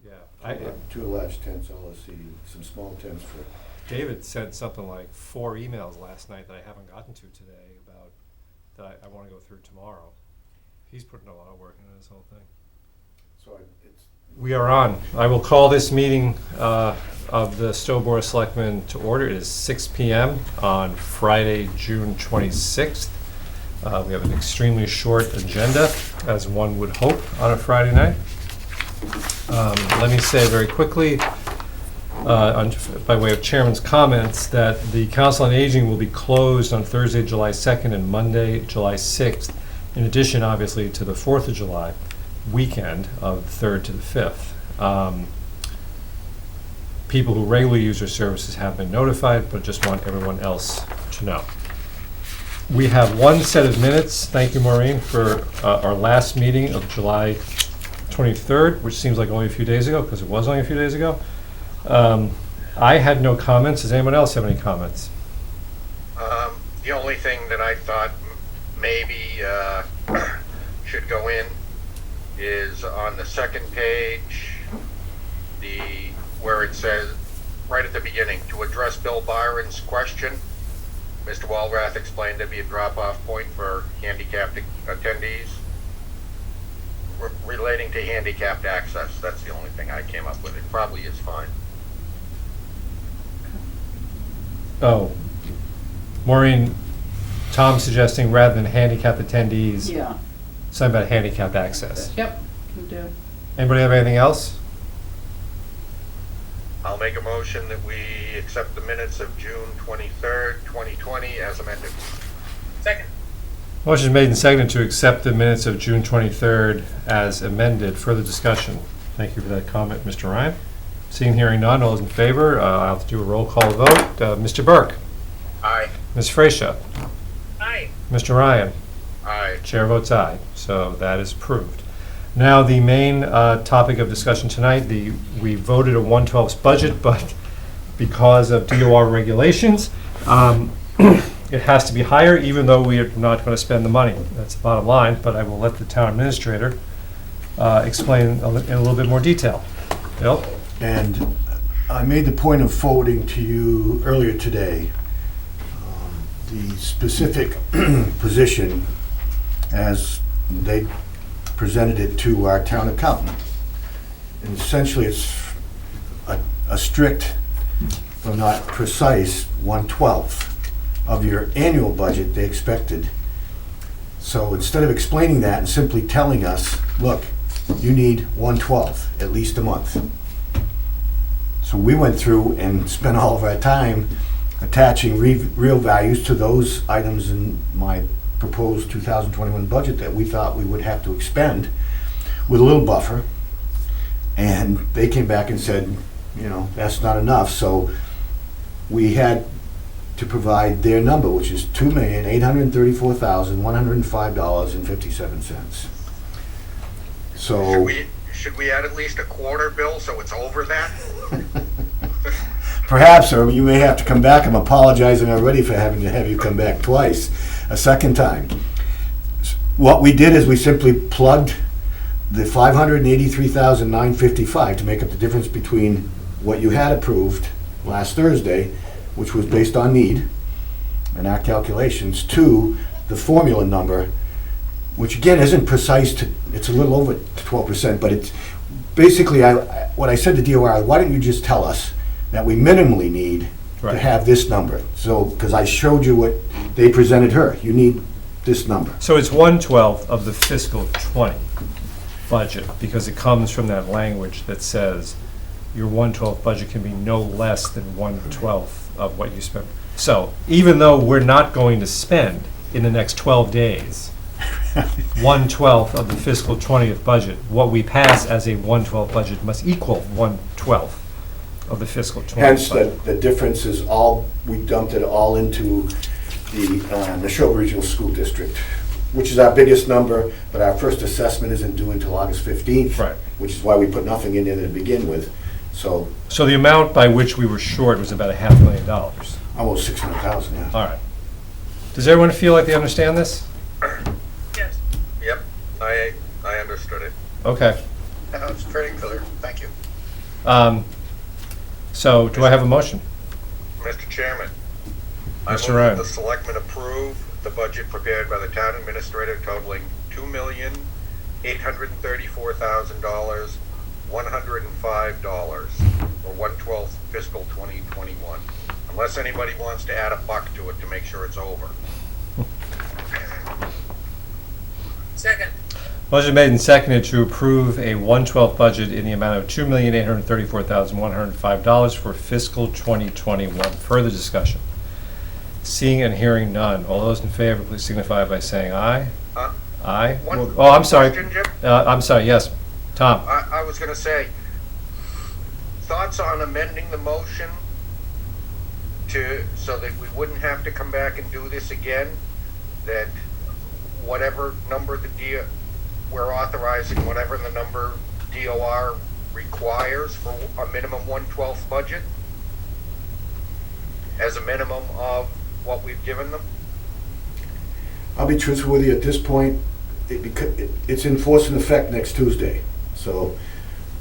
Yeah. Two large tents, LSC, some small tents for... David sent something like 4 emails last night that I haven't gotten to today about, that I want to go through tomorrow. He's putting a lot of work into this whole thing. So it's... We are on. I will call this meeting of the Stow Board of Selectmen to order. It is 6 p.m. on Friday, June 26th. We have an extremely short agenda, as one would hope on a Friday night. Let me say very quickly, by way of Chairman's comments, that the Council on Aging will be closed on Thursday, July 2nd and Monday, July 6th, in addition, obviously, to the 4th of July weekend of the 3rd to the 5th. People who regularly use their services have been notified, but just want everyone else to know. We have one set of minutes, thank you Maureen, for our last meeting of July 23rd, which seems like only a few days ago, because it was only a few days ago. I had no comments. Does anyone else have any comments? The only thing that I thought maybe should go in is on the second page, where it says, right at the beginning, to address Bill Byron's question, Mr. Walrath explained there'd be a drop-off point for handicapped attendees relating to handicapped access. That's the only thing I came up with. It probably is fine. Oh, Maureen, Tom's suggesting rather than handicapped attendees, Yeah. something about handicapped access. Yep, can do. Anybody have anything else? I'll make a motion that we accept the minutes of June 23rd, 2020 as amended. Second. Motion made and seconded to accept the minutes of June 23rd as amended. Further discussion? Thank you for that comment, Mr. Ryan. Seeing, hearing none, all those in favor, I'll have to do a roll call vote. Mr. Burke? Aye. Ms. Freesia? Aye. Mr. Ryan? Aye. Chair votes aye, so that is approved. Now, the main topic of discussion tonight, we voted a 1/12 budget, but because of DOR regulations, it has to be higher, even though we are not going to spend the money. That's the bottom line, but I will let the town administrator explain in a little bit more detail. Bill? And I made the point of forwarding to you earlier today the specific position as they presented it to our town accountant. And essentially, it's a strict, though not precise, 1/12 of your annual budget they expected. So instead of explaining that and simply telling us, look, you need 1/12 at least a month. So we went through and spent all of our time attaching real values to those items in my proposed 2021 budget that we thought we would have to expend with a little buffer. And they came back and said, you know, that's not enough. So we had to provide their number, which is $2,834,105.57. So Should we add at least a quarter, Bill, so it's over that? perhaps, or you may have to come back. I'm apologizing already for having to have you come back twice, a second time. What we did is we simply plugged the $583,955 to make up the difference between what you had approved last Thursday, which was based on need and our calculations, to the formula number, which again isn't precise. It's a little over 12%, but it's basically what I said to DOR. Why don't you just tell us that we minimally need to have this number? So, because I showed you what they presented her, you need this number. So it's 1/12 of the fiscal 20 budget, because it comes from that language that says your 1/12 budget can be no less than 1/12 of what you spend. So even though we're not going to spend in the next 12 days 1/12 of the fiscal 20th budget, what we pass as a 1/12 budget must equal 1/12 of the fiscal 20th Hence, budget. the difference is all, we dumped it all into the Neshoba Regional School District, which is our biggest number, but our first assessment isn't due until August 15th. Right. Which is why we put nothing in there to begin with. So So the amount by which we were short was about $500,000. almost 600,000, yeah. All right. Does everyone feel like they understand this? Yes. Yep, I understood it. Okay. It's pretty clear, thank you. So do I have a motion? Mr. Chairman, I Mr. move Ryan. that the selectmen approve the budget prepared by the town administrator totaling $2,834,105, or 1/12 fiscal 2021. Unless anybody wants to add a buck to it to make sure it's over. Second. Motion made and seconded to approve a 1/12 budget in the amount of $2,834,105 for fiscal 2021. Further discussion? Seeing and hearing none. All those in favor, please signify by saying aye. Aye. One Oh, I'm sorry. question, Jim? I'm sorry, yes. Tom? I was gonna say, thoughts on amending the motion so that we wouldn't have to come back and do this again? That whatever number we're authorizing, whatever the number DOR requires for a minimum 1/12 budget, as a minimum of what we've given them? I'll be truthful with you, at this point, it's in force and effect next Tuesday. So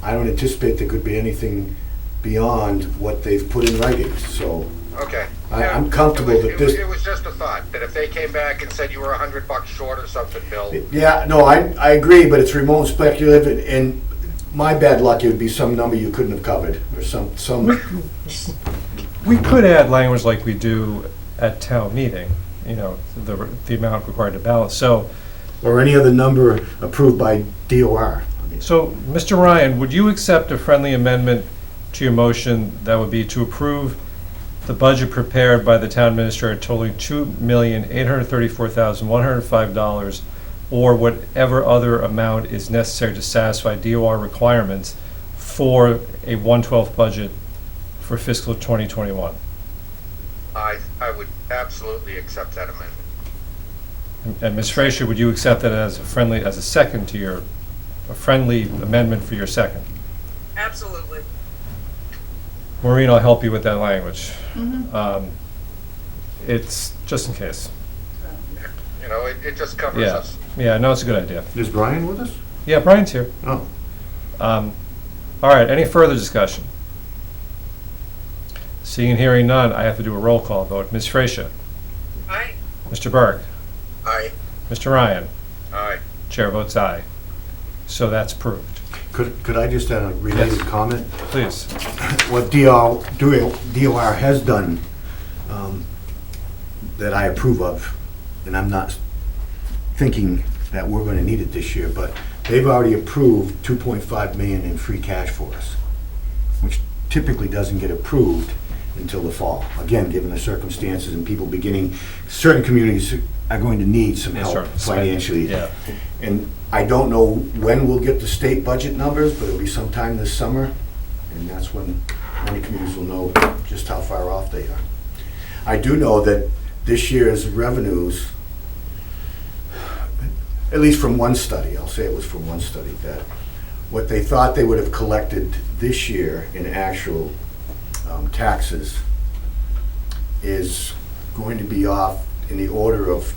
I don't anticipate there could be anything beyond what they've put in writing, so Okay. I'm comfortable that this... It was just a thought, that if they came back and said you were $100 short or something, Bill. Yeah, no, I agree, but it's remote speculative, and my bad luck, it would be some number you couldn't have covered, or some... We could add language like we do at town meeting, the amount required to balance. So, Or any other number approved by DOR. Mr. Ryan, would you accept a friendly amendment to your motion that would be to approve the budget prepared by the town administrator totaling $2,834,105, or whatever other amount is necessary to satisfy DOR requirements for a 1/12 budget for fiscal 2021? I would absolutely accept that amendment. And Ms. Frazier, would you accept that as a friendly amendment for your second? Absolutely. Maureen, I'll help you with that language. It's just in case. It just covers Yeah, us. yeah, no, it's a good idea. Is Brian with us? Yeah, Brian's here. Oh. All right, any further discussion? Seeing and hearing none, I have to do a roll call vote. Ms. Frazier? Aye. Mr. Burke? Aye. Mr. Ryan? Aye. Chair votes aye. So that's approved. Could I just add a related Yes. comment? Please. What DOR has done that I approve of, and I'm not thinking that we're going to need it this year, but they've already approved $2.5 million in free cash for us, which typically doesn't get approved until the fall. Again, given the circumstances and people certain communities are going to need some Yeah, help sure. financially. Yeah. And I don't know when we'll get the state budget numbers, but it'll be sometime this summer, and that's when many communities will know just how far off they are. I do know that this year's revenues, at least from one study, I'll say it was from one study, that what they thought they would have collected this year in actual taxes is going to be off in the order of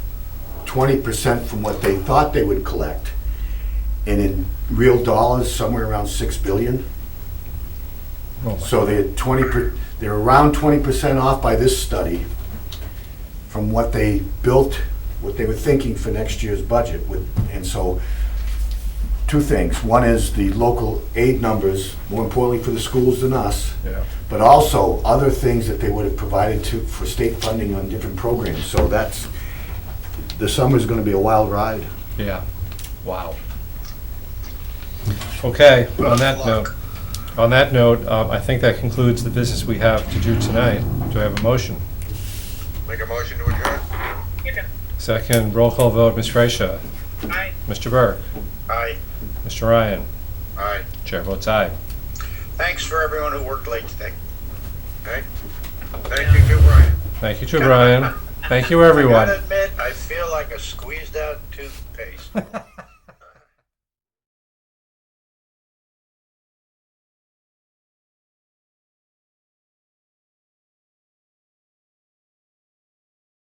20% from what they thought they would collect, and in real dollars, somewhere around $6 billion. Oh my So they're around 20% off by this study from what they built, what they were thinking for next year's budget. And so, two things. One is the local aid numbers, more importantly for the schools than us, Yeah. but also other things that they would have provided for state funding on different programs. So the summer's gonna be a wild ride. Yeah. Wow. Okay, on that note, I think that concludes the business we have to do tonight. Do I have a motion? Make a motion to adjourn? Second. Second, roll call vote, Ms. Frazier. Aye. Mr. Burke. Aye. Mr. Ryan. Aye. Chair votes aye. Thanks for everyone who worked late today. Okay? Thank you too, Brian. Thank you, too, Brian. Thank you, I everyone. gotta admit, I feel like a squeezed out toothpaste.